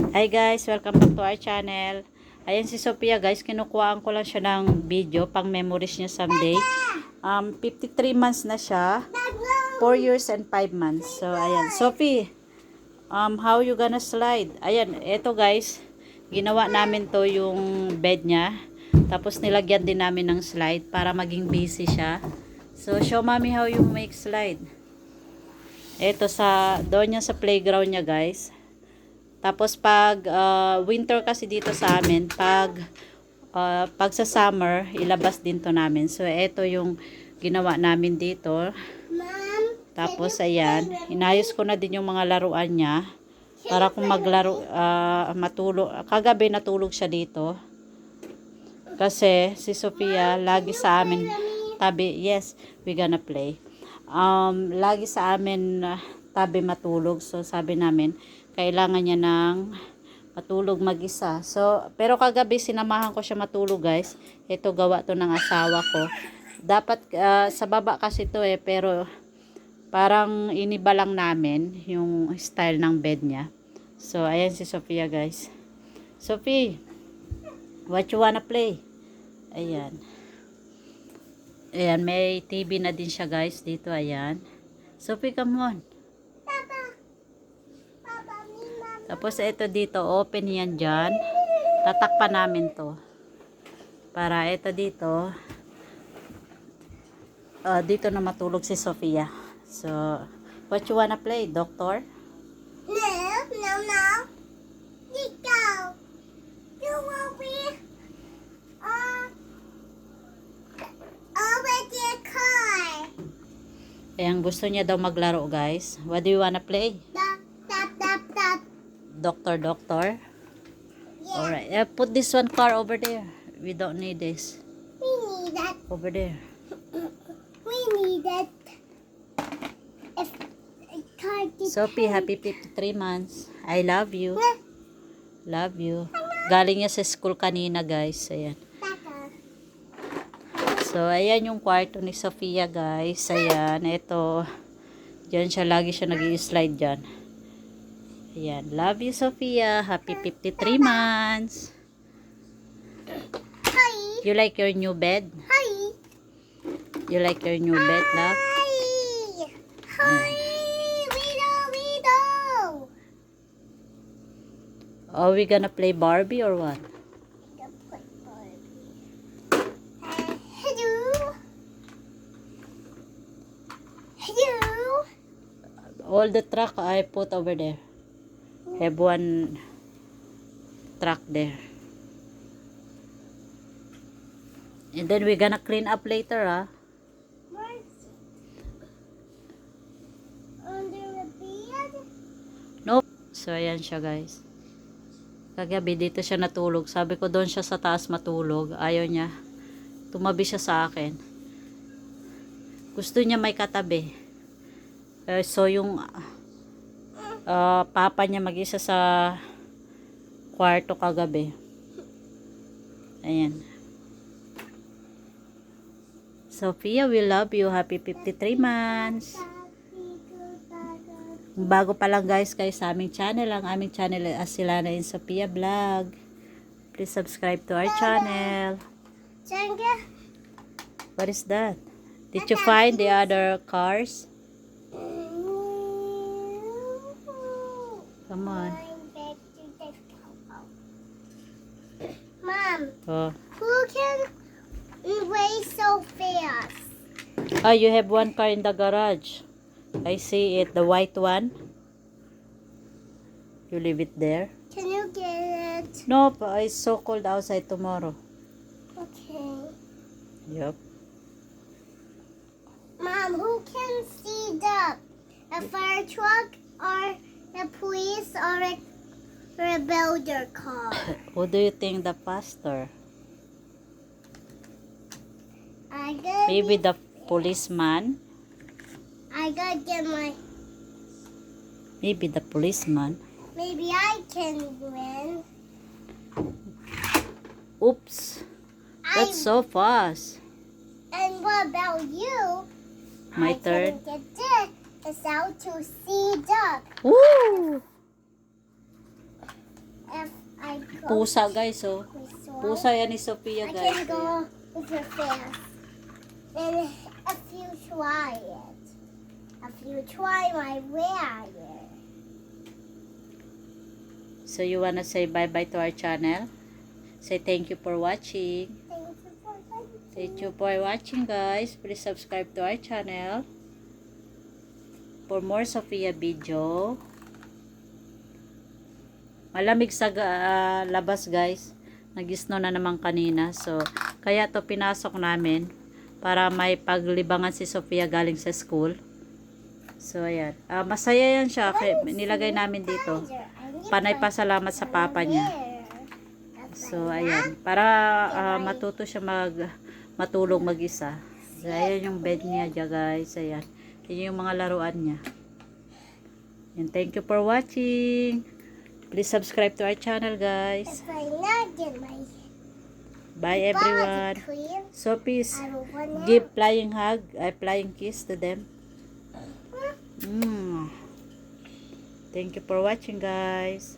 Hi guys, welcome back to our channel. Ayan si Sophia guys, kinukuhaan ko lang siya ng video pang memories niya someday. 53 months na siya, 4 years and 5 months. So ayan, Sophie, how you gonna slide? Ayan, eto guys, ginawa namin to yung bed niya. Tapos nilagyan din namin ng slide para maging busy siya. So show mommy how you make slide. Eto doon niya sa playground niya guys. Tapos pag winter kasi dito sa amin, pag sa summer, ilabas din to namin. So ito yung ginawa namin dito. Tapos ayan, inayos ko na din yung mga laruan niya para kung maglaro, matulog. Kagabi natulog siya dito. Kasi si Sophia lagi sa amin tabi, yes, we gonna play. Lagi sa amin tabi matulog. So sabi namin, kailangan niya ng matulog mag-isa. So, pero kagabi sinamahan ko siya matulog guys. Ito gawa to ng asawa ko. Dapat sa baba kasi to pero parang iniba lang namin yung style ng bed niya. So, ayan si Sophia guys. Sophie, what you wanna play? Ayan. Ayan, may TV na din siya guys dito, ayan. Sophie, come on. Tapos ito dito, open yan dyan. Tatakpan namin to. Para ito dito, dito na matulog si Sophia. So, what you wanna play, doctor? No. Ikaw. You will be over the car. Ayan, gusto niya daw maglaro guys. What do you wanna play? Tap. Doctor. Yeah. Alright, put this one car over there. We don't need this. We need that. Over there. We need that. If a car gets Sophie, happy 53 months. I love you. Love you. Galing niya sa school kanina guys. Ayan. So, ayan yung kwarto ni Sophia guys. Ayan, ito. Diyan siya, lagi siya nag-i-slide dyan. Ayan, love you Sophia. Happy 53 months. Hi. You like your new bed? Hi. You like your new bed, love? Hi. Widow. Are we gonna play Barbie or what? Hello. All the truck I put over there. Have one truck there. And then we're gonna clean up later, ah. Under the bed? Nope. So, ayan siya, guys. Kagabi, dito siya natulog. Sabi ko, doon siya sa taas matulog. Ayaw niya. Tumabi siya sa akin. Gusto niya may katabi. So, yung papa niya mag-isa sa kwarto kagabi. Ayan. Sophia, we love you. Happy 53 months. Bago pa lang guys kayo sa aming channel. Ang aming channel ay Asilana and Sophia Vlog. Please subscribe to our channel. What is that? Did you find the other cars? Come on. Mom, Oh. who can race so fast? Oh, you have one car in the garage. I see it. The white one. You leave it there. Can you get it? Nope. It's so cold outside tomorrow. Okay. Yup. Mom, who can see a fire truck or the police or a builder car? Who do you think the faster? Maybe the policeman. I gotta get my. Maybe the policeman. Maybe I can win. Oops. That's so fast. And what about you? My I turn. can get this. It's out to see duck. Woo! pusa guys, oh. This one. Pusa yan ni Sophia I guys. can go with your fast. And if you try it, if you try my wire. So you wanna say bye-bye to our channel? Say thank you for watching. Thank you for watching. Thank you for watching guys. Please subscribe to our channel for more Sophia video. Malamig sa labas guys. Nag-snow na naman kanina. So, kaya to pinasok namin para may paglibangan si Sophia galing sa school. So, ayan. Masaya yan siya. Kaya nilagay namin dito. Panay pasalamat sa papa niya. So, ayan. Para matuto siya matulog mag-isa. So, ayan yung bed niya dyan guys. Ayan. Ayan yung mga laruan niya. And thank you for watching. Please subscribe to our channel guys. If I not get my Bye everyone. body clean, So please I will run out. give flying hug, flying kiss to them. Thank you for watching guys.